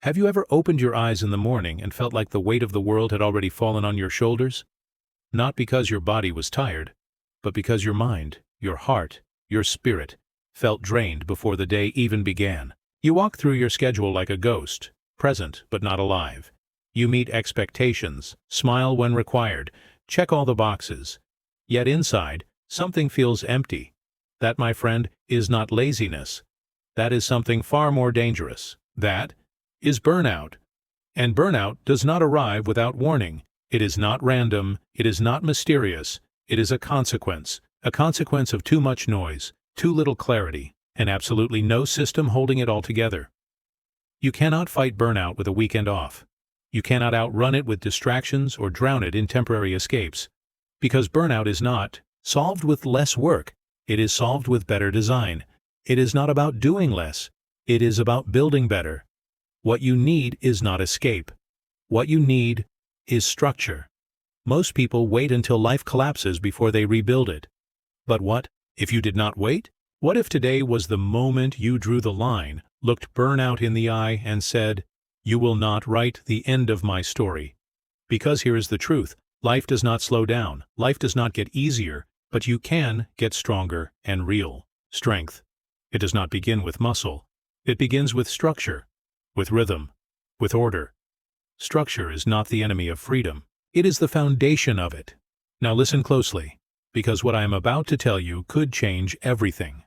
Have you ever opened your eyes in the morning and felt like the weight of the world had already fallen on your shoulders? Not because your body was tired, but because your mind, your heart, your spirit felt drained before the day even began. You walk through your schedule like a ghost, present but not alive. You meet expectations, smile when required, check all the boxes. Yet inside, something feels empty. That, my friend, is not laziness. That is something far more dangerous. That is burnout. And burnout does not arrive without warning. It is not random, it is not mysterious, it is a consequence of too much noise, too little clarity, and absolutely no system holding it all together. You cannot fight burnout with a weekend off. You cannot outrun it with distractions or drown it in temporary escapes. Because burnout is not solved with less work, it is solved with better design. It is not about doing less, it is about building better. What you need is not escape. What you need is structure. Most people wait until life collapses before they rebuild it. But what if you did not wait? What if today was the moment you drew the line, looked burnout in the eye, and said, "You will not write the end of my story"? Because here is the truth. Life does not slow down. Life does not get easier, but you can get stronger and real strength. It does not begin with muscle. It begins with structure, with rhythm, with order. Structure is not the enemy of freedom. It is the foundation of it. Now listen closely, because what I am about to tell you could change everything.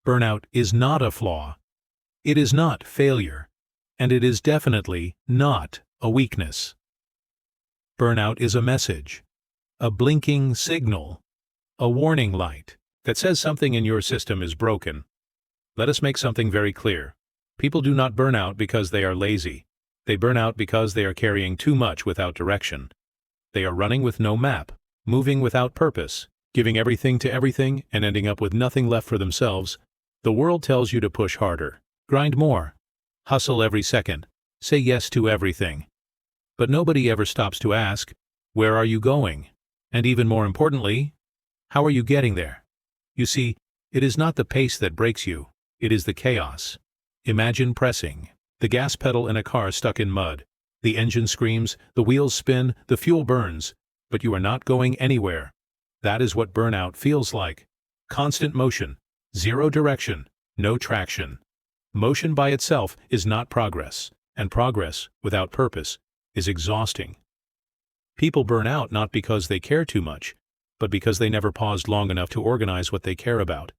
Burnout is not a flaw. It is not failure. And it is definitely not a weakness. Burnout is a message, a blinking signal, a warning light that says something in your system is broken. Let us make something very clear. People do not burn out because they are lazy. They burn out because they are carrying too much without direction. They are running with no map, moving without purpose, giving everything to everything and ending up with nothing left for themselves. The world tells you to push harder, grind more, hustle every second, say yes to everything. But nobody ever stops to ask, where are you going? And even more importantly, how are you getting there? You see, it is not the pace that breaks you, it is the chaos. Imagine pressing the gas pedal in a car stuck in mud. The engine screams, the wheels spin, the fuel burns, but you are not going anywhere. That is what burnout feels like. Constant motion, zero direction, no traction. Motion by itself is not progress, and progress without purpose is exhausting. People burn out not because they care too much, but because they never paused long enough to organize what they care about.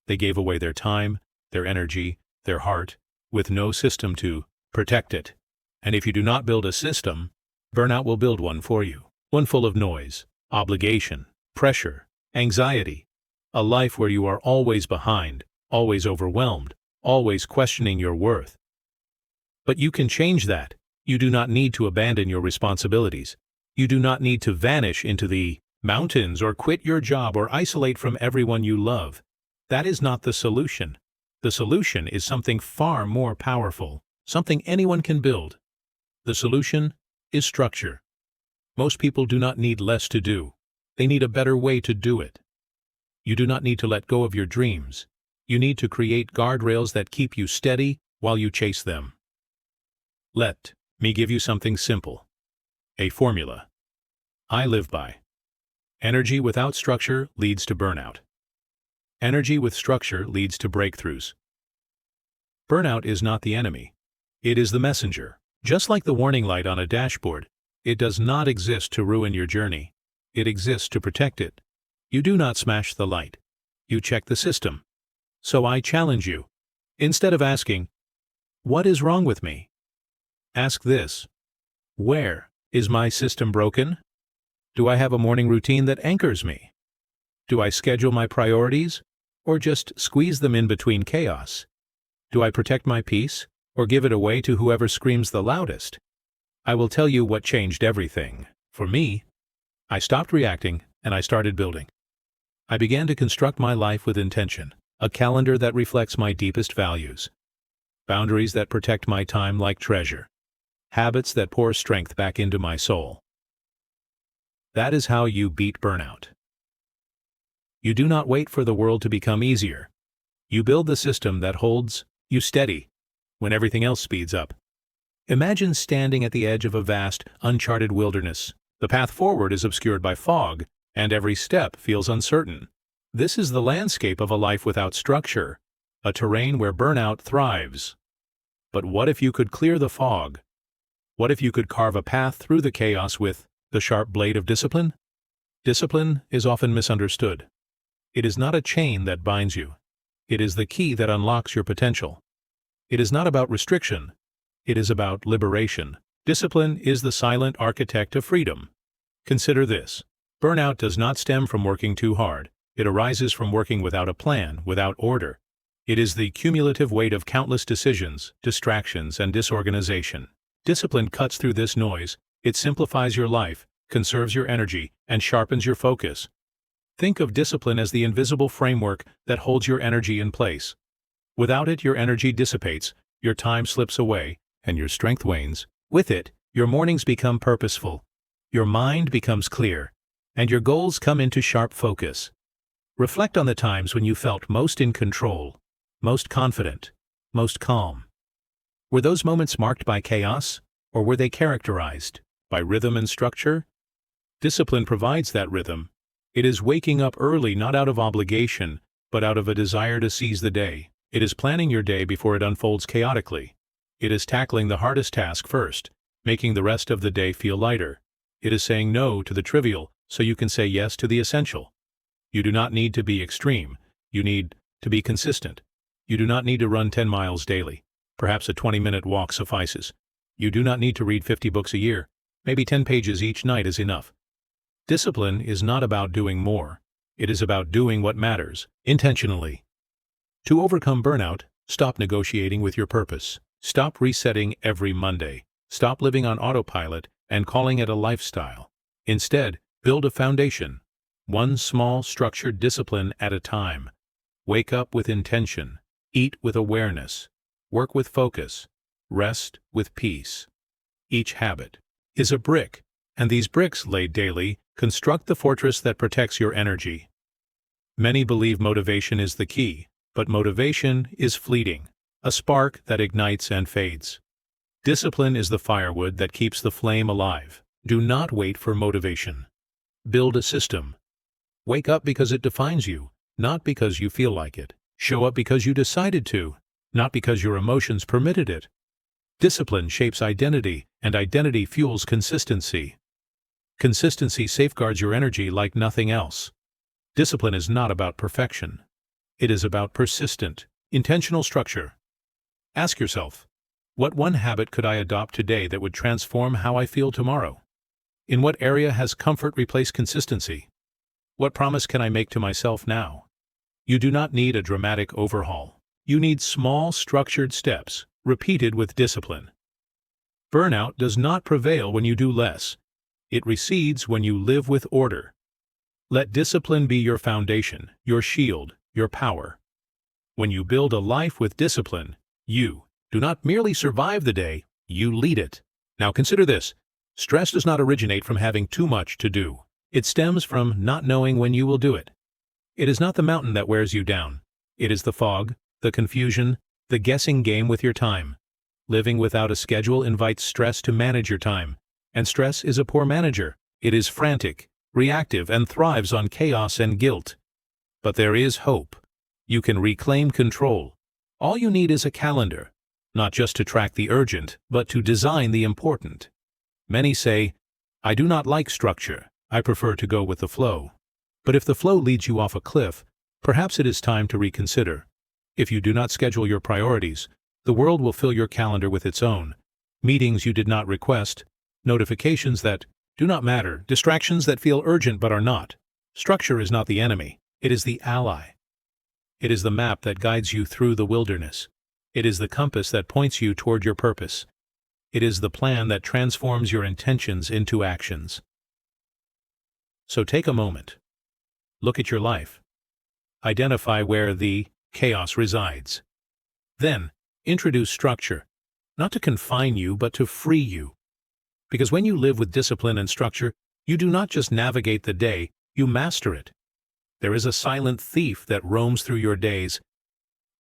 They gave away their time, their energy, their heart, with no system to protect it. And if you do not build a system, burnout will build one for you. One full of noise, obligation, pressure, anxiety. A life where you are always behind, always overwhelmed, always questioning your worth. But you can change that. You do not need to abandon your responsibilities. You do not need to vanish into the mountains or quit your job or isolate from everyone you love. That is not the solution. The solution is something far more powerful, something anyone can build. The solution is structure. Most people do not need less to do. They need a better way to do it. You do not need to let go of your dreams. You need to create guardrails that keep you steady while you chase them. Let me give you something simple. A formula I live by. Energy without structure leads to burnout. Energy with structure leads to breakthroughs. Burnout is not the enemy. It is the messenger. Just like the warning light on a dashboard, it does not exist to ruin your journey. It exists to protect it. You do not smash the light. You check the system. So I challenge you. Instead of asking, what is wrong with me? Ask this. Where is my system broken? Do I have a morning routine that anchors me? Do I schedule my priorities, or just squeeze them in between chaos? Do I protect my peace, or give it away to whoever screams the loudest? I will tell you what changed everything. For me, I stopped reacting and I started building. I began to construct my life with intention, a calendar that reflects my deepest values, boundaries that protect my time like treasure, habits that pour strength back into my soul. That is how you beat burnout. You do not wait for the world to become easier. You build the system that holds you steady when everything else speeds up. Imagine standing at the edge of a vast, uncharted wilderness. The path forward is obscured by fog, and every step feels uncertain. This is the landscape of a life without structure, a terrain where burnout thrives. But what if you could clear the fog? What if you could carve a path through the chaos with the sharp blade of discipline? Discipline is often misunderstood. It is not a chain that binds you. It is the key that unlocks your potential. It is not about restriction. It is about liberation. Discipline is the silent architect of freedom. Consider this. Burnout does not stem from working too hard. It arises from working without a plan, without order. It is the cumulative weight of countless decisions, distractions, and disorganization. Discipline cuts through this noise. It simplifies your life, conserves your energy, and sharpens your focus. Think of discipline as the invisible framework that holds your energy in place. Without it, your energy dissipates, your time slips away, and your strength wanes. With it, your mornings become purposeful, your mind becomes clear, and your goals come into sharp focus. Reflect on the times when you felt most in control, most confident, most calm. Were those moments marked by chaos, or were they characterized by rhythm and structure? Discipline provides that rhythm. It is waking up early not out of obligation, but out of a desire to seize the day. It is planning your day before it unfolds chaotically. It is tackling the hardest task first, making the rest of the day feel lighter. It is saying no to the trivial so you can say yes to the essential. You do not need to be extreme. You need to be consistent. You do not need to run 10 miles daily. Perhaps a 20-minute walk suffices. You do not need to read 50 books a year. Maybe 10 pages each night is enough. Discipline is not about doing more. It is about doing what matters, intentionally. To overcome burnout, stop negotiating with your purpose. Stop resetting every Monday. Stop living on autopilot and calling it a lifestyle. Instead, build a foundation. One small, structured discipline at a time. Wake up with intention. Eat with awareness. Work with focus. Rest with peace. Each habit is a brick, and these bricks laid daily construct the fortress that protects your energy. Many believe motivation is the key, but motivation is fleeting, a spark that ignites and fades. Discipline is the firewood that keeps the flame alive. Do not wait for motivation. Build a system. Wake up because it defines you, not because you feel like it. Show up because you decided to, not because your emotions permitted it. Discipline shapes identity, and identity fuels consistency. Consistency safeguards your energy like nothing else. Discipline is not about perfection. It is about persistent, intentional structure. Ask yourself, what one habit could I adopt today that would transform how I feel tomorrow? In what area has comfort replaced consistency? What promise can I make to myself now? You do not need a dramatic overhaul. You need small, structured steps, repeated with discipline. Burnout does not prevail when you do less. It recedes when you live with order. Let discipline be your foundation, your shield, your power. When you build a life with discipline, you do not merely survive the day, you lead it. Now consider this. Stress does not originate from having too much to do. It stems from not knowing when you will do it. It is not the mountain that wears you down. It is the fog, the confusion, the guessing game with your time. Living without a schedule invites stress to manage your time, and stress is a poor manager. It is frantic, reactive, and thrives on chaos and guilt. But there is hope. You can reclaim control. All you need is a calendar, not just to track the urgent, but to design the important. Many say, I do not like structure. I prefer to go with the flow. But if the flow leads you off a cliff, perhaps it is time to reconsider. If you do not schedule your priorities, the world will fill your calendar with its own. Meetings you did not request, notifications that do not matter, distractions that feel urgent but are not. Structure is not the enemy. It is the ally. It is the map that guides you through the wilderness. It is the compass that points you toward your purpose. It is the plan that transforms your intentions into actions. So take a moment. Look at your life. Identify where the chaos resides. Then, introduce structure, not to confine you, but to free you. Because when you live with discipline and structure, you do not just navigate the day, you master it. There is a silent thief that roams through your days.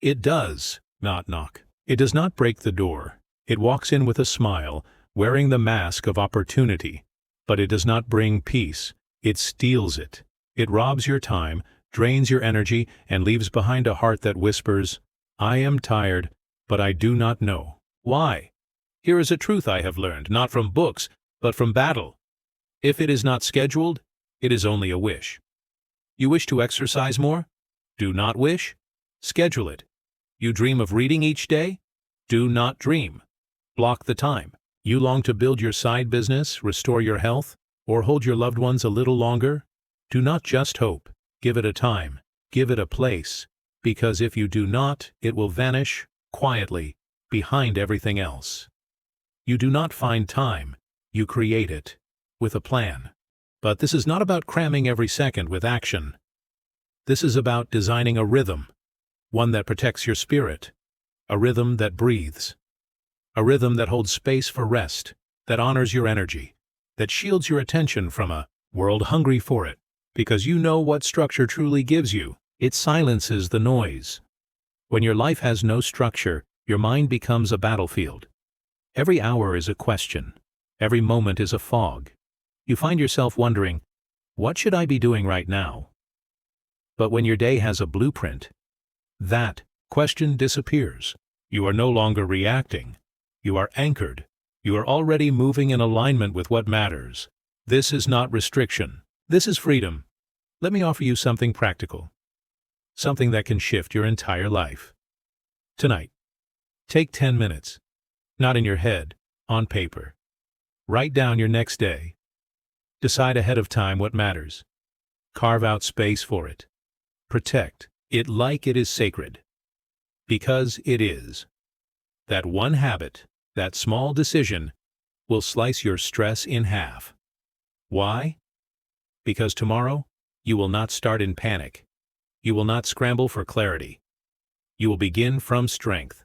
It does not knock. It does not break the door. It walks in with a smile, wearing the mask of opportunity. But it does not bring peace. It steals it. It robs your time, drains your energy, and leaves behind a heart that whispers, "I am tired, but I do not know why." Here is a truth I have learned, not from books, but from battle. If it is not scheduled, it is only a wish. You wish to exercise more? Do not wish. Schedule it. You dream of reading each day? Do not dream. Block the time. You long to build your side business, restore your health, or hold your loved ones a little longer? Do not just hope. Give it a time. Give it a place. Because if you do not, it will vanish, quietly, behind everything else. You do not find time. You create it. With a plan. But this is not about cramming every second with action. This is about designing a rhythm. One that protects your spirit. A rhythm that breathes. A rhythm that holds space for rest, that honors your energy, that shields your attention from a world hungry for it. Because you know what structure truly gives you. It silences the noise. When your life has no structure, your mind becomes a battlefield. Every hour is a question. Every moment is a fog. You find yourself wondering, what should I be doing right now? But when your day has a blueprint, that question disappears. You are no longer reacting. You are anchored. You are already moving in alignment with what matters. This is not restriction. This is freedom. Let me offer you something practical. Something that can shift your entire life. Tonight, take 10 minutes. Not in your head, on paper. Write down your next day. Decide ahead of time what matters. Carve out space for it. Protect it like it is sacred. Because it is. That one habit, that small decision, will slice your stress in half. Why? Because tomorrow, you will not start in panic. You will not scramble for clarity. You will begin from strength.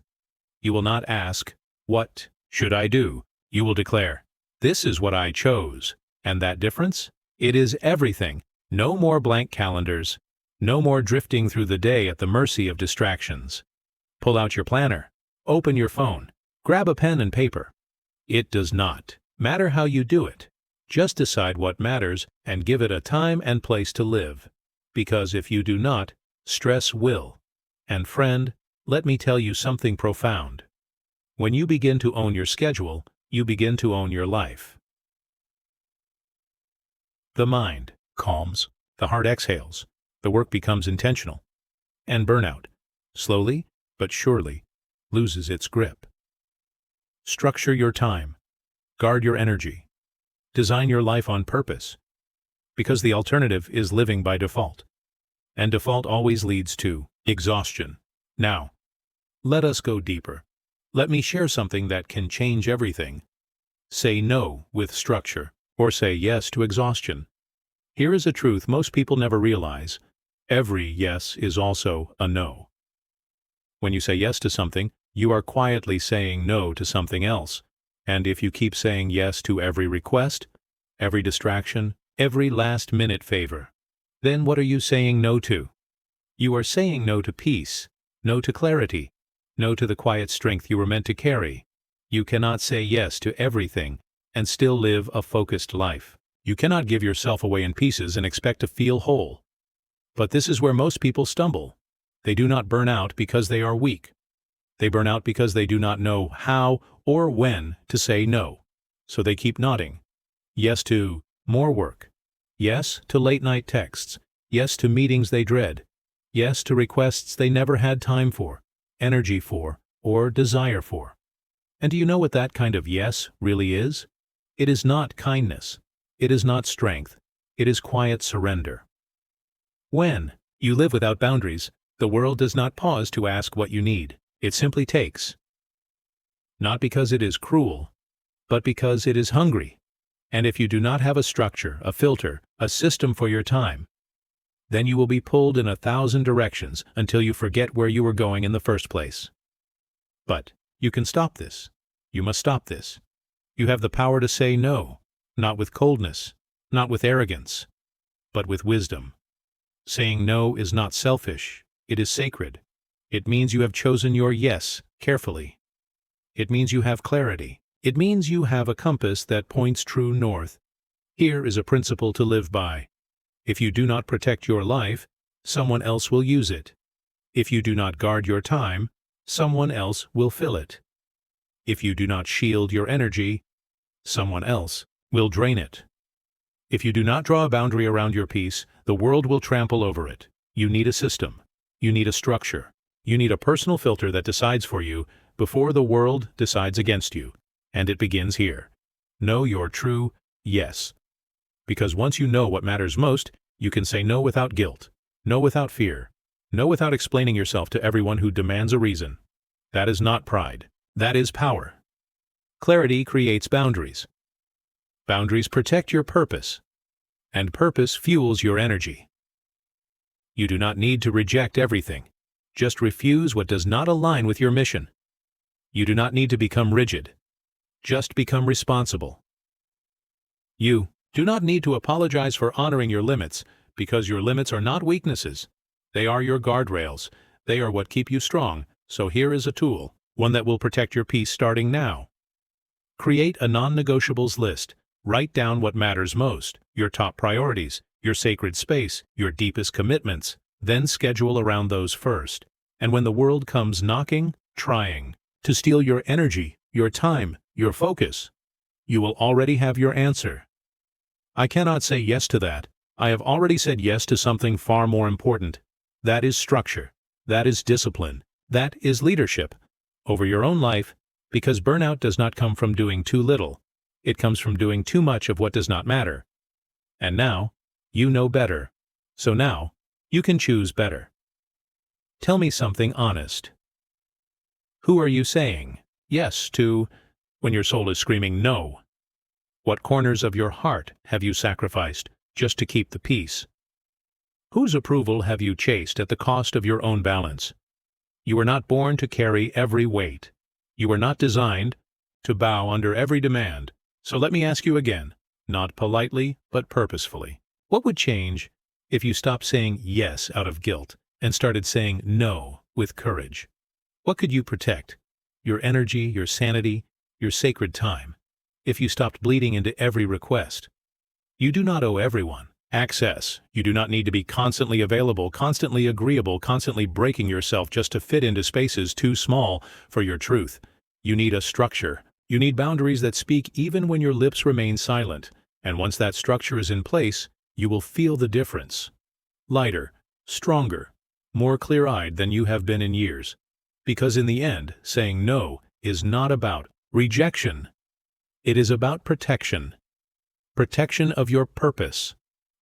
You will not ask, "What should I do?" You will declare, "This is what I chose." And that difference? It is everything. No more blank calendars. No more drifting through the day at the mercy of distractions. Pull out your planner. Open your phone. Grab a pen and paper. It does not matter how you do it. Just decide what matters and give it a time and place to live. Because if you do not, stress will. And friend, let me tell you something profound. When you begin to own your schedule, you begin to own your life. The mind calms, the heart exhales, the work becomes intentional. And burnout, slowly but surely, loses its grip. Structure your time. Guard your energy. Design your life on purpose. Because the alternative is living by default. And default always leads to exhaustion. Now, let us go deeper. Let me share something that can change everything. Say no with structure, or say yes to exhaustion. Here is a truth most people never realize. Every yes is also a no. When you say yes to something, you are quietly saying no to something else. And if you keep saying yes to every request, every distraction, every last-minute favor, then what are you saying no to? You are saying no to peace, no to clarity, no to the quiet strength you were meant to carry. You cannot say yes to everything and still live a focused life. You cannot give yourself away in pieces and expect to feel whole. But this is where most people stumble. They do not burn out because they are weak. They burn out because they do not know how or when to say no. So they keep nodding. Yes to more work. Yes to late-night texts. Yes to meetings they dread. Yes to requests they never had time for, energy for, or desire for. And do you know what that kind of yes really is? It is not kindness. It is not strength. It is quiet surrender. When you live without boundaries, the world does not pause to ask what you need. It simply takes. Not because it is cruel, but because it is hungry. And if you do not have a structure, a filter, a system for your time, then you will be pulled in 1,000 directions until you forget where you were going in the first place. But you can stop this. You must stop this. You have the power to say no, not with coldness, not with arrogance, but with wisdom. Saying no is not selfish, it is sacred. It means you have chosen your yes carefully. It means you have clarity. It means you have a compass that points true north. Here is a principle to live by. If you do not protect your life, someone else will use it. If you do not guard your time, someone else will fill it. If you do not shield your energy, someone else will drain it. If you do not draw a boundary around your peace, the world will trample over it. You need a system. You need a structure. You need a personal filter that decides for you before the world decides against you. And it begins here. Know your true yes. Because once you know what matters most, you can say no without guilt, no without fear, no without explaining yourself to everyone who demands a reason. That is not pride. That is power. Clarity creates boundaries. Boundaries protect your purpose, and purpose fuels your energy. You do not need to reject everything. Just refuse what does not align with your mission. You do not need to become rigid. Just become responsible. You do not need to apologize for honoring your limits, because your limits are not weaknesses. They are your guardrails. They are what keep you strong. So here is a tool, one that will protect your peace starting now. Create a non-negotiables list. Write down what matters most, your top priorities, your sacred space, your deepest commitments. Then schedule around those first. And when the world comes knocking, trying to steal your energy, your time, your focus, you will already have your answer. I cannot say yes to that. I have already said yes to something far more important. That is structure. That is discipline. That is leadership over your own life, because burnout does not come from doing too little. It comes from doing too much of what does not matter. And now, you know better. So now, you can choose better. Tell me something honest. Who are you saying yes to when your soul is screaming no? What corners of your heart have you sacrificed just to keep the peace? Whose approval have you chased at the cost of your own balance? You were not born to carry every weight. You were not designed to bow under every demand. So let me ask you again, not politely, but purposefully. What would change if you stopped saying yes out of guilt and started saying no with courage? What could you protect? Your energy, your sanity, your sacred time. If you stopped bleeding into every request. You do not owe everyone access. You do not need to be constantly available, constantly agreeable, constantly breaking yourself just to fit into spaces too small for your truth. You need a structure. You need boundaries that speak even when your lips remain silent. And once that structure is in place, you will feel the difference. Lighter, stronger, more clear-eyed than you have been in years. Because in the end, saying no is not about rejection. It is about protection. Protection of your purpose.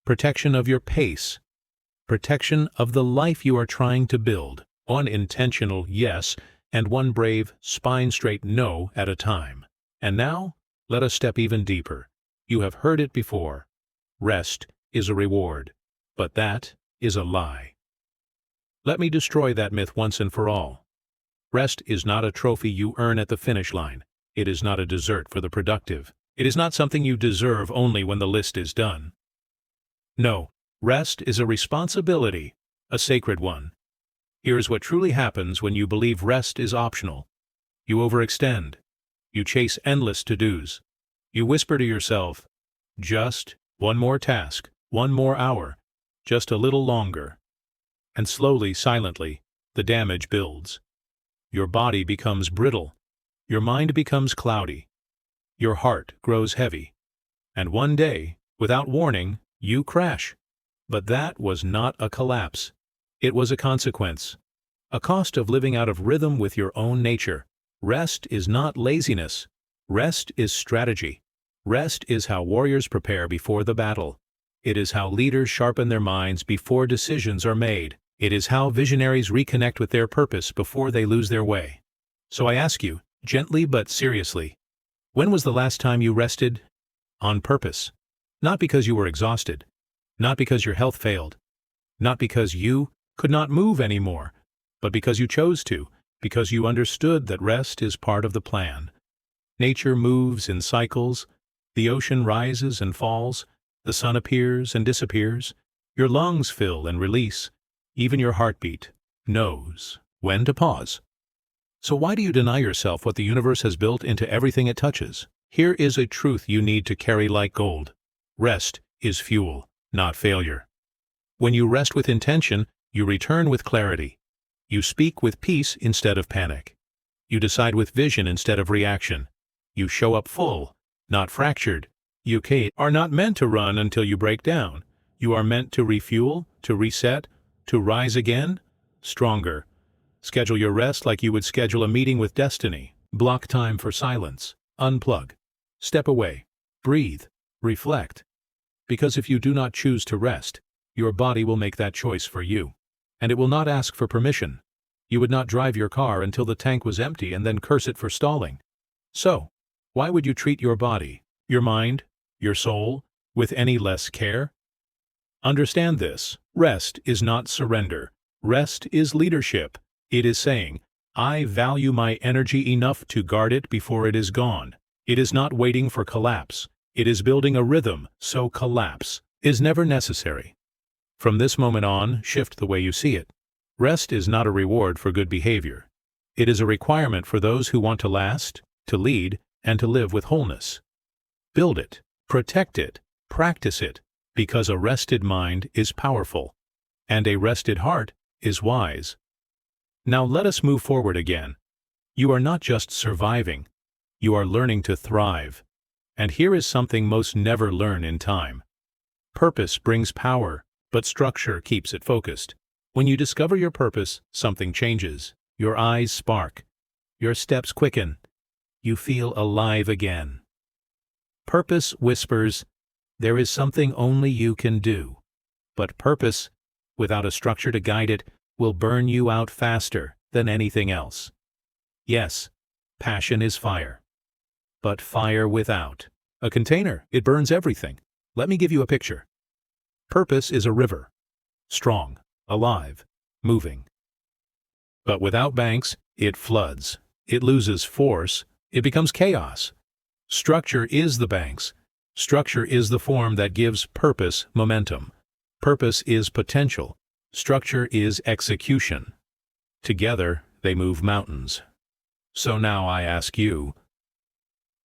Protection of your pace. Protection of the life you are trying to build. One intentional yes and one brave, spine-straight no at a time. And now, let us step even deeper. You have heard it before. Rest is a reward. But that is a lie. Let me destroy that myth once and for all. Rest is not a trophy you earn at the finish line. It is not a dessert for the productive. It is not something you deserve only when the list is done. No, rest is a responsibility, a sacred one. Here is what truly happens when you believe rest is optional. You overextend. You chase endless to-dos. You whisper to yourself, just one more task, one more hour, just a little longer. And slowly, silently, the damage builds. Your body becomes brittle. Your mind becomes cloudy. Your heart grows heavy. And one day, without warning, you crash. But that was not a collapse. It was a consequence. A cost of living out of rhythm with your own nature. Rest is not laziness. Rest is strategy. Rest is how warriors prepare before the battle. It is how leaders sharpen their minds before decisions are made. It is how visionaries reconnect with their purpose before they lose their way. So I ask you, gently but seriously, when was the last time you rested? On purpose. Not because you were exhausted. Not because your health failed. Not because you could not move anymore, but because you chose to, because you understood that rest is part of the plan. Nature moves in cycles. The ocean rises and falls. The sun appears and disappears. Your lungs fill and release. Even your heartbeat knows when to pause. So why do you deny yourself what the universe has built into everything it touches? Here is a truth you need to carry like gold. Rest is fuel, not failure. When you rest with intention, you return with clarity. You speak with peace instead of panic. You decide with vision instead of reaction. You show up full, not fractured. You are not meant to run until you break down. You are meant to refuel, to reset, to rise again, stronger. Schedule your rest like you would schedule a meeting with destiny. Block time for silence. Unplug. Step away. Breathe. Reflect. Because if you do not choose to rest, your body will make that choice for you. And it will not ask for permission. You would not drive your car until the tank was empty and then curse it for stalling. So, why would you treat your body, your mind, your soul, with any less care? Understand this. Rest is not surrender. Rest is leadership. It is saying, I value my energy enough to guard it before it is gone. It is not waiting for collapse. It is building a rhythm, so collapse is never necessary. From this moment on, shift the way you see it. Rest is not a reward for good behavior. It is a requirement for those who want to last, to lead, and to live with wholeness. Build it, protect it, practice it, because a rested mind is powerful, and a rested heart is wise. Now let us move forward again. You are not just surviving, you are learning to thrive. And here is something most never learn in time. Purpose brings power, but structure keeps it focused. When you discover your purpose, something changes. Your eyes spark. Your steps quicken. You feel alive again. Purpose whispers, there is something only you can do. But purpose, without a structure to guide it, will burn you out faster than anything else. Yes, passion is fire. But fire without a container, it burns everything. Let me give you a picture. Purpose is a river. Strong, alive, moving. But without banks, it floods. It loses force. It becomes chaos. Structure is the banks. Structure is the form that gives purpose momentum. Purpose is potential. Structure is execution. Together, they move mountains. So now I ask you,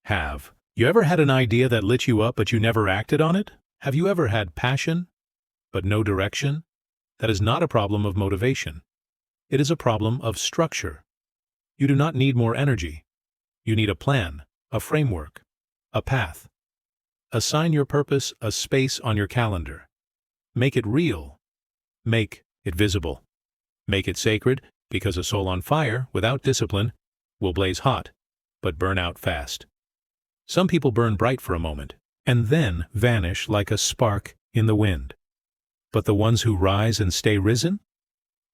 have you ever had an idea that lit you up but you never acted on it? Have you ever had passion, but no direction? That is not a problem of motivation. It is a problem of structure. You do not need more energy. You need a plan, a framework, a path. Assign your purpose a space on your calendar. Make it real. Make it visible. Make it sacred, because a soul on fire, without discipline, will blaze hot, but burn out fast. Some people burn bright for a moment, and then vanish like a spark in the wind. But the ones who rise and stay risen?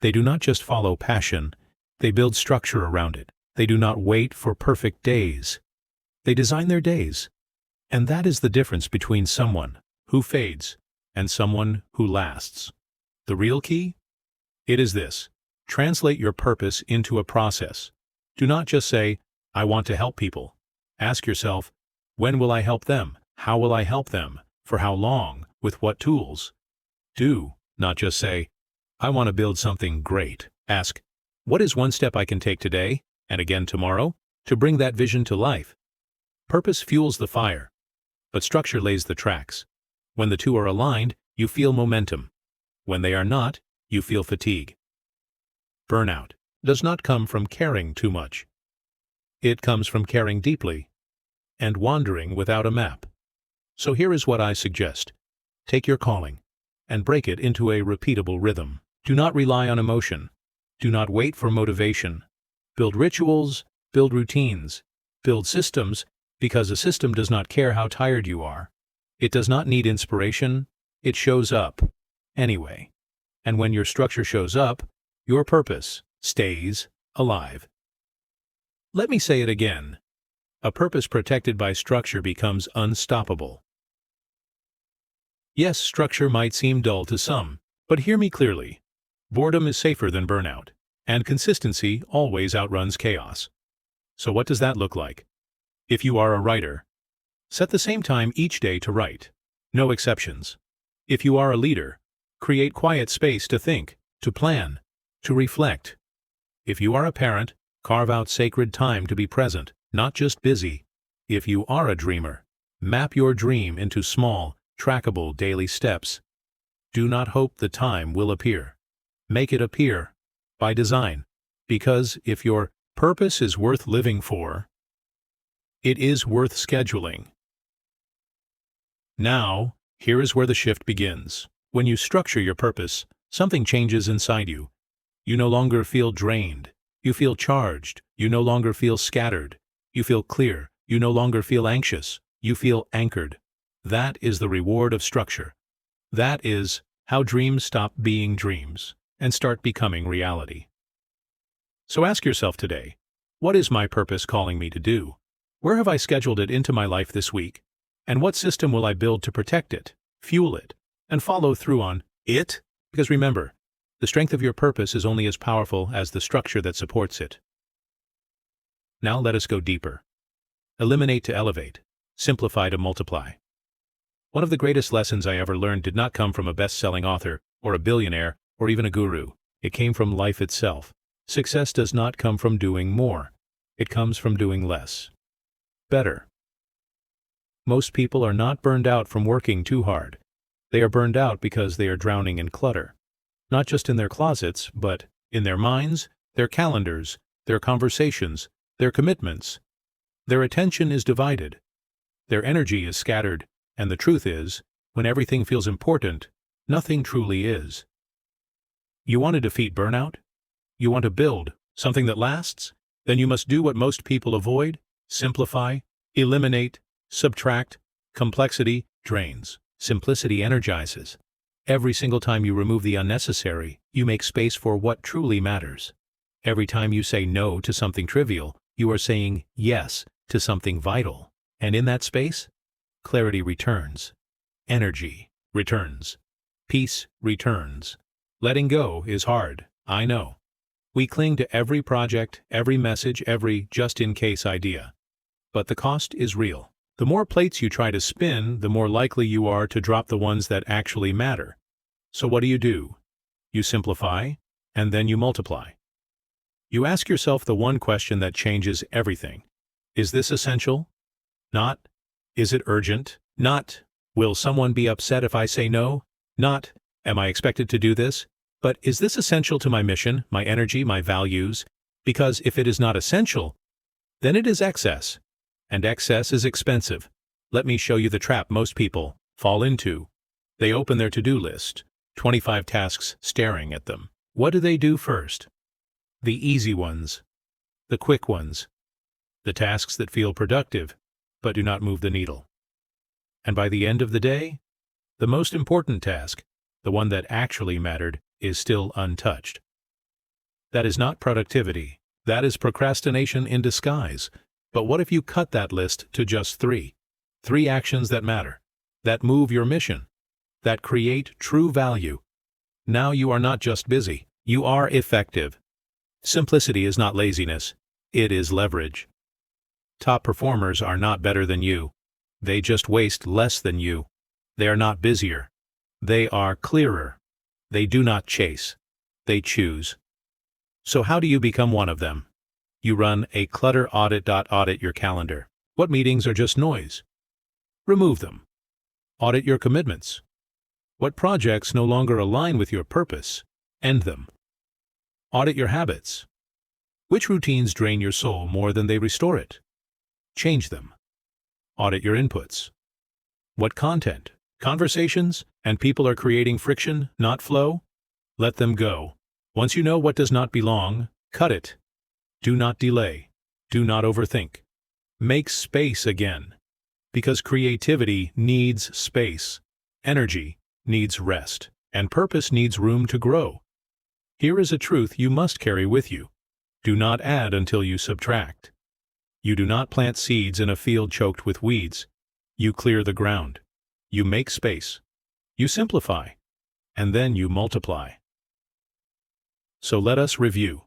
They do not just follow passion, they build structure around it. They do not wait for perfect days. They design their days. And that is the difference between someone who fades and someone who lasts. The real key? It is this. Translate your purpose into a process. Do not just say, I want to help people. Ask yourself, when will I help them? How will I help them? For how long? With what tools? Do not just say, I want to build something great. Ask, what is one step I can take today, and again tomorrow, to bring that vision to life? Purpose fuels the fire, but structure lays the tracks. When the two are aligned, you feel momentum. When they are not, you feel fatigue. Burnout does not come from caring too much. It comes from caring deeply and wandering without a map. So here is what I suggest. Take your calling and break it into a repeatable rhythm. Do not rely on emotion. Do not wait for motivation. Build rituals, build routines, build systems, because a system does not care how tired you are. It does not need inspiration. It shows up anyway. And when your structure shows up, your purpose stays alive. Let me say it again. A purpose protected by structure becomes unstoppable. Yes, structure might seem dull to some, but hear me clearly. Boredom is safer than burnout, and consistency always outruns chaos. So what does that look like? If you are a writer, set the same time each day to write. No exceptions. If you are a leader, create quiet space to think, to plan, to reflect. If you are a parent, Carve out sacred time to be present, not just busy. If you are a dreamer, map your dream into small, trackable daily steps. Do not hope the time will appear. Make it appear, by design. Because if your purpose is worth living for, it is worth scheduling. Now, here is where the shift begins. When you structure your purpose, something changes inside you. You no longer feel drained. You feel charged. You no longer feel scattered. You feel clear. You no longer feel anxious. You feel anchored. That is the reward of structure. That is how dreams stop being dreams and start becoming reality. So ask yourself today, what is my purpose calling me to do? Where have I scheduled it into my life this week? And what system will I build to protect it, fuel it, and follow through on it? Because remember, the strength of your purpose is only as powerful as the structure that supports it. Now let us go deeper. Eliminate to elevate, simplify to multiply. One of the greatest lessons I ever learned did not come from a best-selling author, or a billionaire, or even a guru. It came from life itself. Success does not come from doing more. It comes from doing less. Better. Most people are not burned out from working too hard. They are burned out because they are drowning in clutter. Not just in their closets, but in their minds, their calendars, their conversations, their commitments. Their attention is divided. Their energy is scattered, and the truth is, when everything feels important, nothing truly is. You want to defeat burnout? You want to build something that lasts? Then you must do what most people avoid: simplify, eliminate, subtract. Complexity drains. Simplicity energizes. Every single time you remove the unnecessary, you make space for what truly matters. Every time you say no to something trivial, you are saying yes to something vital. And in that space, clarity returns. Energy returns. Peace returns. Letting go is hard, I know. We cling to every project, every message, every just-in-case idea. But the cost is real. The more plates you try to spin, the more likely you are to drop the ones that actually matter. So what do? You simplify, and then you multiply. You ask yourself the one question that changes everything. Is this essential? Not. Is it urgent? Not. Will someone be upset if I say no? Not. Am I expected to do this? But is this essential to my mission, my energy, my values? Because if it is not essential, then it is excess. And excess is expensive. Let me show you the trap most people fall into. They open their to-do list, 25 tasks staring at them. What do they do first? The easy ones. The quick ones. The tasks that feel productive, but do not move the needle. And by the end of the day, the most important task, the one that actually mattered, is still untouched. That is not productivity. That is procrastination in disguise. But what if you cut that list to just 3? 3 actions that matter, that move your mission, that create true value. Now you are not just busy, you are effective. Simplicity is not laziness, it is leverage. Top performers are not better than you. They just waste less than you. They are not busier. They are clearer. They do not chase. They choose. So how do you become one of them? You run a clutter audit. Audit your calendar. What meetings are just noise? Remove them. Audit your commitments. What projects no longer align with your purpose? End them. Audit your habits. Which routines drain your soul more than they restore it? Change them. Audit your inputs. What content, conversations, and people are creating friction, not flow? Let them go. Once you know what does not belong, cut it. Do not delay. Do not overthink. Make space again. Because creativity needs space. Energy needs rest. And purpose needs room to grow. Here is a truth you must carry with you. Do not add until you subtract. You do not plant seeds in a field choked with weeds. You clear the ground. You make space. You simplify. And then you multiply. So let us review.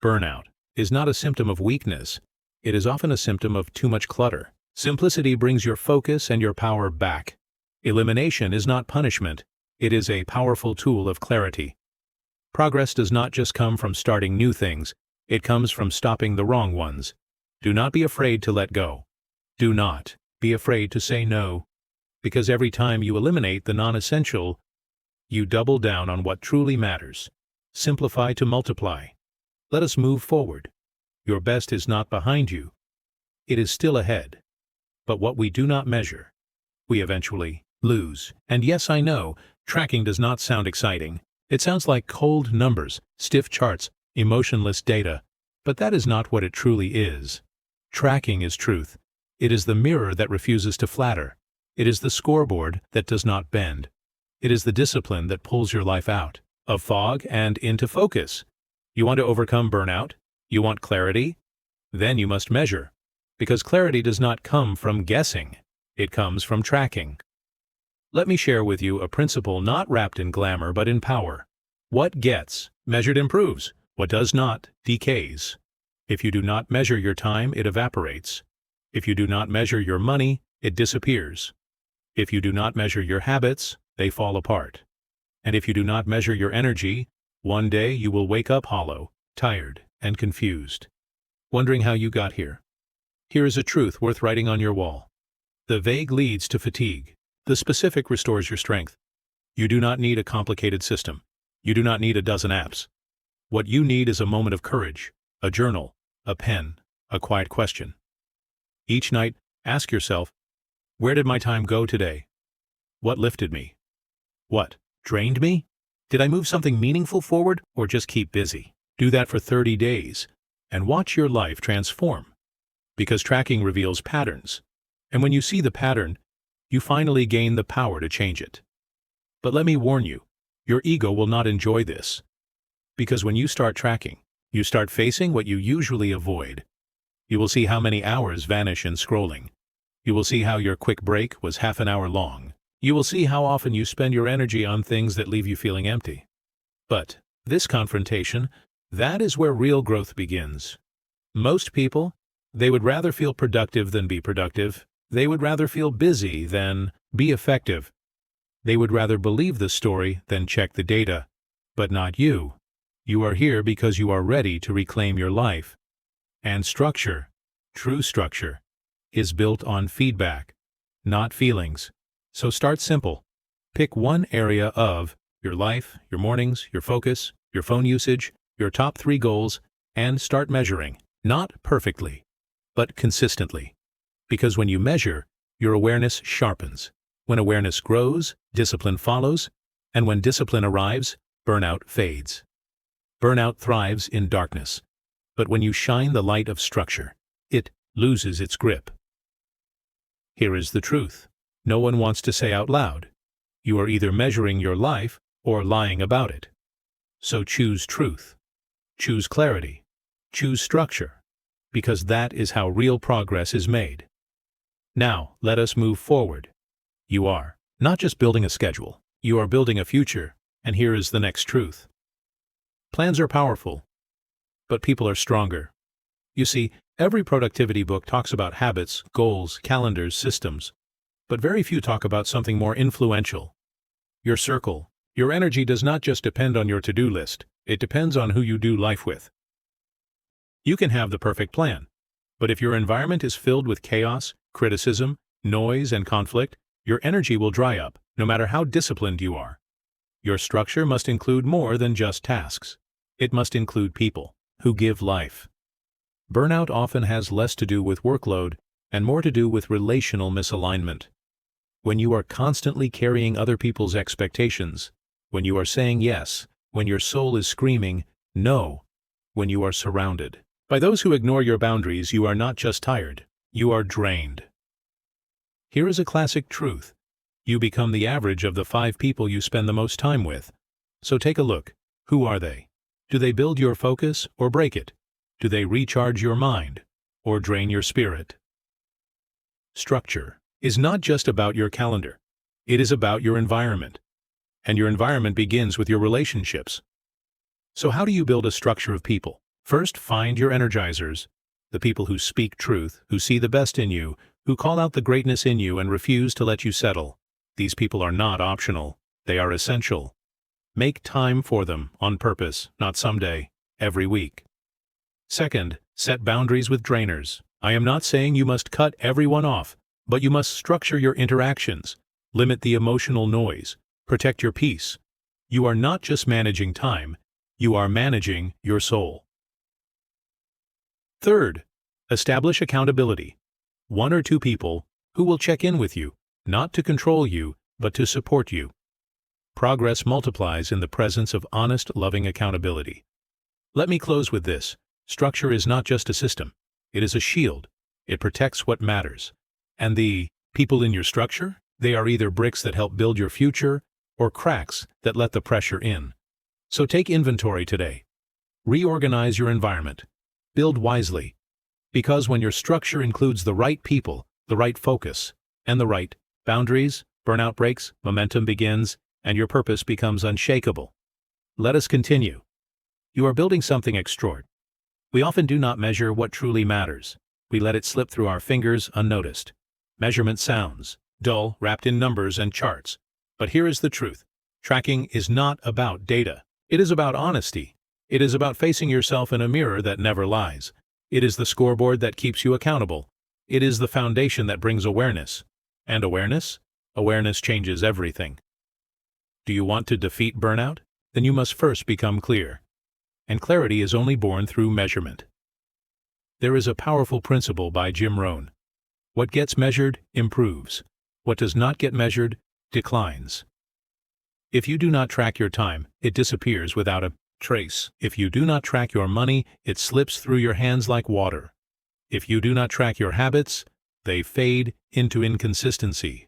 Burnout is not a symptom of weakness. It is often a symptom of too much clutter. Simplicity brings your focus and your power back. Elimination is not punishment. It is a powerful tool of clarity. Progress does not just come from starting new things. It comes from stopping the wrong ones. Do not be afraid to let go. Do not be afraid to say no. Because every time you eliminate the non-essential, you double down on what truly matters. Simplify to multiply. Let us move forward. Your best is not behind you. It is still ahead. But what we do not measure, we eventually lose. And yes, I know, tracking does not sound exciting. It sounds like cold numbers, stiff charts, emotionless data. But that is not what it truly is. Tracking is truth. It is the mirror that refuses to flatter. It is the scoreboard that does not bend. It is the discipline that pulls your life out of fog and into focus. You want to overcome burnout? You want clarity? Then you must measure. Because clarity does not come from guessing. It comes from tracking. Let me share with you a principle not wrapped in glamour but in power. What gets measured improves. What does not decays. If you do not measure your time, it evaporates. If you do not measure your money, it disappears. If you do not measure your habits, they fall apart. And if you do not measure your energy, one day you will wake up hollow, tired, and confused, wondering how you got here. Here is a truth worth writing on your wall. The vague leads to fatigue. The specific restores your strength. You do not need a complicated system. You do not need a dozen apps. What you need is a moment of courage, a journal, a pen, a quiet question. Each night, ask yourself, where did my time go today? What lifted me? What drained me? Did I move something meaningful forward or just keep busy? Do that for 30 days and watch your life transform. Because tracking reveals patterns. And when you see the pattern, you finally gain the power to change it. But let me warn you, your ego will not enjoy this. Because when you start tracking, you start facing what you usually avoid. You will see how many hours vanish in scrolling. You will see how your quick break was half an hour long. You will see how often you spend your energy on things that leave you feeling empty. But this confrontation, that is where real growth begins. Most people, they would rather feel productive than be productive. They would rather feel busy than be effective. They would rather believe the story than check the data. But not you. You are here because you are ready to reclaim your life. And structure, true structure, is built on feedback, not feelings. So start simple. Pick one area of your life, your mornings, your focus, your phone usage, your top 3 goals, and start measuring, not perfectly, but consistently. Because when you measure, your awareness sharpens. When awareness grows, discipline follows, and when discipline arrives, burnout fades. Burnout thrives in darkness, but when you shine the light of structure, it loses its grip. Here is the truth. No one wants to say out loud. You are either measuring your life or lying about it. So choose truth. Choose clarity. Choose structure. Because that is how real progress is made. Now, let us move forward. You are not just building a schedule. You are building a future, and here is the next truth. Plans are powerful, but people are stronger. You see, every productivity book talks about habits, goals, calendars, systems. But very few talk about something more influential. Your circle. Your energy does not just depend on your to-do list. It depends on who you do life with. You can have the perfect plan, but if your environment is filled with chaos, criticism, noise, and conflict, your energy will dry up, no matter how disciplined you are. Your structure must include more than just tasks. It must include people who give life. Burnout often has less to do with workload and more to do with relational misalignment. When you are constantly carrying other people's expectations, when you are saying yes, when your soul is screaming no, when you are surrounded by those who ignore your boundaries, you are not just tired, you are drained. Here is a classic truth. You become the average of the 5 people you spend the most time with. So take a look. Who are they? Do they build your focus or break it? Do they recharge your mind or drain your spirit? Structure is not just about your calendar. It is about your environment. And your environment begins with your relationships. So how do you build a structure of people? First, find your energizers, the people who speak truth, who see the best in you, who call out the greatness in you and refuse to let you settle. These people are not optional. They are essential. Make time for them on purpose, not someday, every week. Second, set boundaries with drainers. I am not saying you must cut everyone off, but you must structure your interactions, limit the emotional noise, protect your peace. You are not just managing time, you are managing your soul. Third, establish accountability. 1 or 2 people who will check in with you, not to control you, but to support you. Progress multiplies in the presence of honest, loving accountability. Let me close with this. Structure is not just a system. It is a shield. It protects what matters. And the people in your structure, they are either bricks that help build your future or cracks that let the pressure in. So take inventory today. Reorganize your environment. Build wisely. Because when your structure includes the right people, the right focus, and the right boundaries, burnout breaks, momentum begins, and your purpose becomes unshakable. Let us continue. You are building something extraordinary. We often do not measure what truly matters. We let it slip through our fingers unnoticed. Measurement sounds dull, wrapped in numbers and charts. But here is the truth. Tracking is not about data. It is about honesty. It is about facing yourself in a mirror that never lies. It is the scoreboard that keeps you accountable. It is the foundation that brings awareness. And awareness? Awareness changes everything. Do you want to defeat burnout? Then you must first become clear. And clarity is only born through measurement. There is a powerful principle by Jim Rohn. What gets measured improves. What does not get measured declines. If you do not track your time, it disappears without a trace. If you do not track your money, it slips through your hands like water. If you do not track your habits, they fade into inconsistency.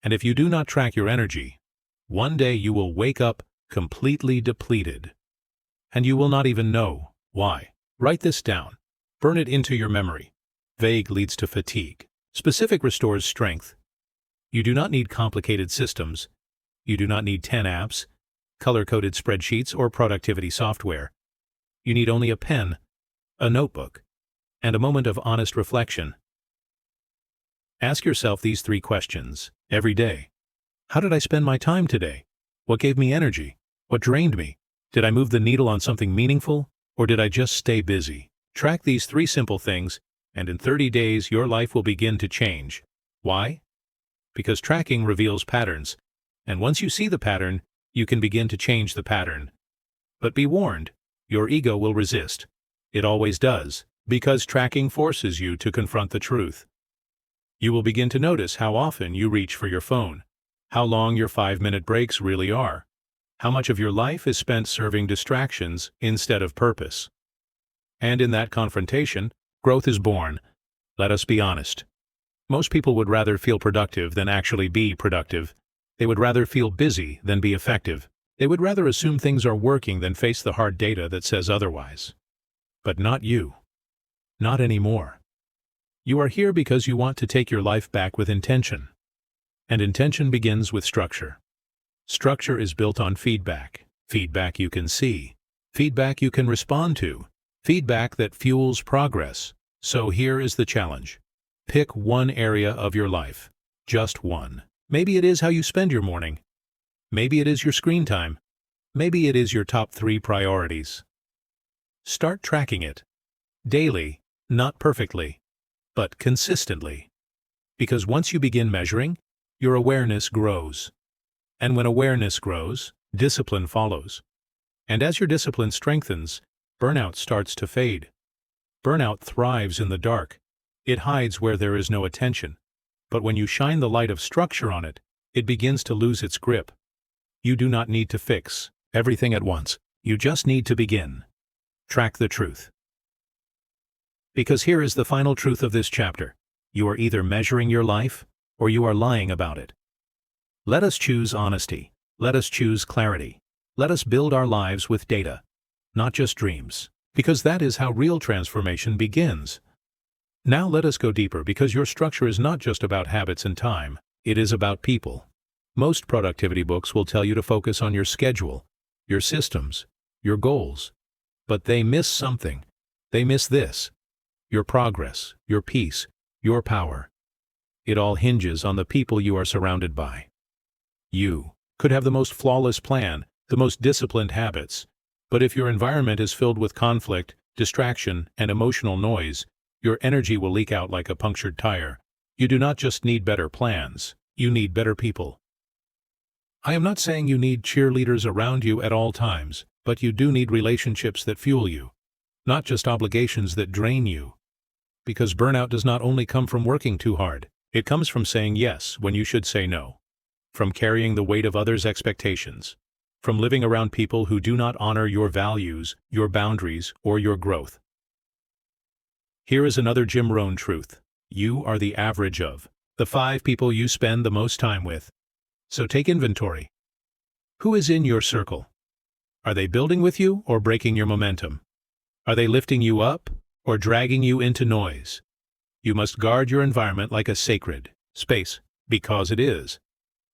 And if you do not track your energy, one day you will wake up completely depleted. And you will not even know why. Write this down. Burn it into your memory. Vague leads to fatigue. Specific restores strength. You do not need complicated systems. You do not need 10 apps, color-coded spreadsheets, or productivity software. You need only a pen, a notebook, and a moment of honest reflection. Ask yourself these 3 questions every day. How did I spend my time today? What gave me energy? What drained me? Did I move the needle on something meaningful, or did I just stay busy? Track these 3 simple things, and in 30 days your life will begin to change. Why? Because tracking reveals patterns, and once you see the pattern, you can begin to change the pattern. But be warned, your ego will resist. It always does, because tracking forces you to confront the truth. You will begin to notice how often you reach for your phone, how long your 5-minute breaks really are, how much of your life is spent serving distractions instead of purpose. And in that confrontation, growth is born. Let us be honest. Most people would rather feel productive than actually be productive. They would rather feel busy than be effective. They would rather assume things are working than face the hard data that says otherwise. But not you. Not anymore. You are here because you want to take your life back with intention. And intention begins with structure. Structure is built on feedback. Feedback you can see. Feedback you can respond to. Feedback that fuels progress. So here is the challenge. Pick one area of your life. Just one. Maybe it is how you spend your morning. Maybe it is your screen time. Maybe it is your top 3 priorities. Start tracking it. Daily, not perfectly, but consistently. Because once you begin measuring, your awareness grows. And when awareness grows, discipline follows. And as your discipline strengthens, burnout starts to fade. Burnout thrives in the dark. It hides where there is no attention. But when you shine the light of structure on it, it begins to lose its grip. You do not need to fix everything at once. You just need to begin. Track the truth. Because here is the final truth of this chapter. You are either measuring your life, or you are lying about it. Let us choose honesty. Let us choose clarity. Let us build our lives with data, not just dreams, because that is how real transformation begins. Now let us go deeper, because your structure is not just about habits and time, it is about people. Most productivity books will tell you to focus on your schedule, your systems, your goals. But they miss something. They miss this. Your progress, your peace, your power. It all hinges on the people you are surrounded by. You could have the most flawless plan, the most disciplined habits, but if your environment is filled with conflict, distraction, and emotional noise, your energy will leak out like a punctured tire. You do not just need better plans, you need better people. I am not saying you need cheerleaders around you at all times, but you do need relationships that fuel you, not just obligations that drain you. Because burnout does not only come from working too hard, it comes from saying yes when you should say no, from carrying the weight of others' expectations, from living around people who do not honor your values, your boundaries, or your growth. Here is another Jim Rohn truth. You are the average of the 5 people you spend the most time with. So take inventory. Who is in your circle? Are they building with you or breaking your momentum? Are they lifting you up or dragging you into noise? You must guard your environment like a sacred space, because it is.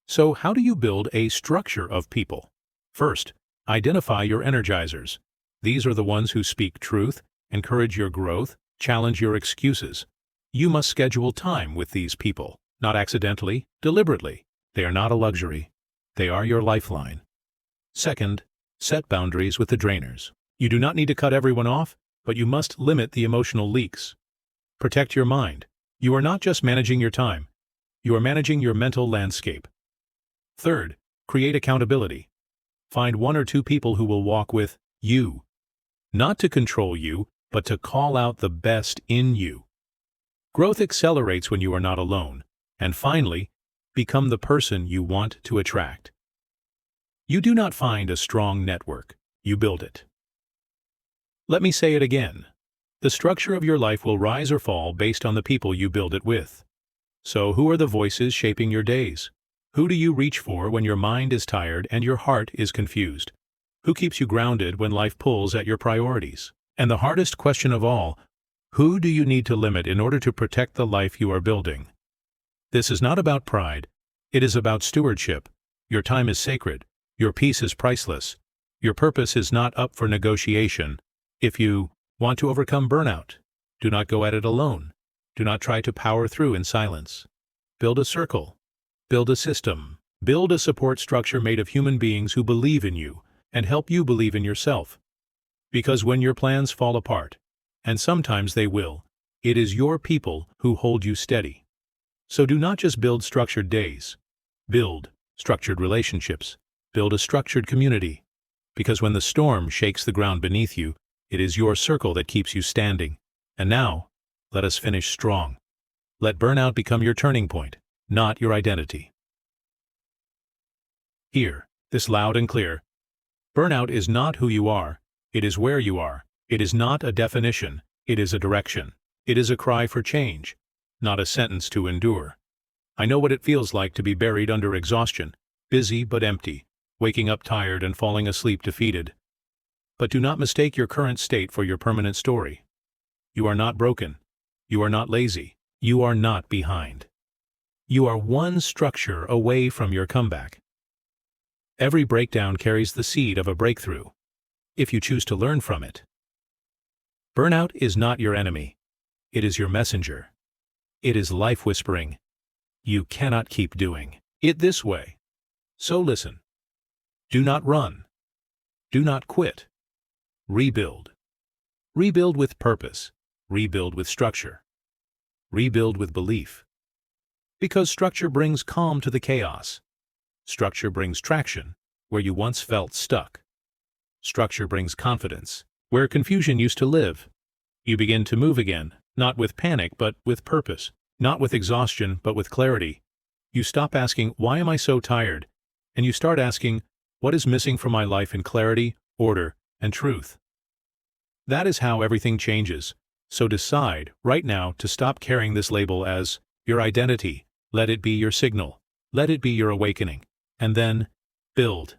So how do you build a structure of people? First, identify your energizers. These are the ones who speak truth, encourage your growth, challenge your excuses. You must schedule time with these people, not accidentally, deliberately. They are not a luxury. They are your lifeline. Second, set boundaries with the drainers. You do not need to cut everyone off, but you must limit the emotional leaks. Protect your mind. You are not just managing your time. You are managing your mental landscape. Third, create accountability. Find 1 or 2 people who will walk with you. Not to control you, but to call out the best in you. Growth accelerates when you are not alone. And finally, become the person you want to attract. You do not find a strong network, you build it. Let me say it again. The structure of your life will rise or fall based on the people you build it with. So who are the voices shaping your days? Who do you reach for when your mind is tired and your heart is confused? Who keeps you grounded when life pulls at your priorities? And the hardest question of all, who do you need to limit in order to protect the life you are building? This is not about pride. It is about stewardship. Your time is sacred. Your peace is priceless. Your purpose is not up for negotiation. If you want to overcome burnout, do not go at it alone. Do not try to power through in silence. Build a circle. Build a system. Build a support structure made of human beings who believe in you and help you believe in yourself. Because when your plans fall apart, and sometimes they will, it is your people who hold you steady. So do not just build structured days. Build structured relationships. Build a structured community. Because when the storm shakes the ground beneath you, it is your circle that keeps you standing. And now, let us finish strong. Let burnout become your turning point, not your identity. Hear this loud and clear. Burnout is not who you are, it is where you are. It is not a definition, it is a direction. It is a cry for change, not a sentence to endure. I know what it feels like to be buried under exhaustion, busy but empty, waking up tired and falling asleep defeated. But do not mistake your current state for your permanent story. You are not broken. You are not lazy. You are not behind. You are one structure away from your comeback. Every breakdown carries the seed of a breakthrough, if you choose to learn from it. Burnout is not your enemy. It is your messenger. It is life whispering, you cannot keep doing it this way. So listen. Do not run. Do not quit. Rebuild. Rebuild with purpose. Rebuild with structure. Rebuild with belief. Because structure brings calm to the chaos. Structure brings traction where you once felt stuck. Structure brings confidence where confusion used to live. You begin to move again, not with panic but with purpose, not with exhaustion but with clarity. You stop asking, why am I so tired? And you start asking, what is missing from my life in clarity, order, and truth? That is how everything changes. So decide right now to stop carrying this label as your identity. Let it be your signal. Let it be your awakening. And then build.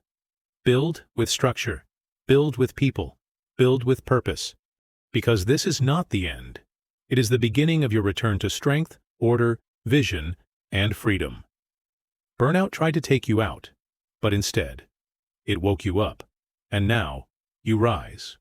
Build with structure. Build with people. Build with purpose. Because this is not the end. It is the beginning of your return to strength, order, vision, and freedom. Burnout tried to take you out, but instead, it woke you up. And now, you rise.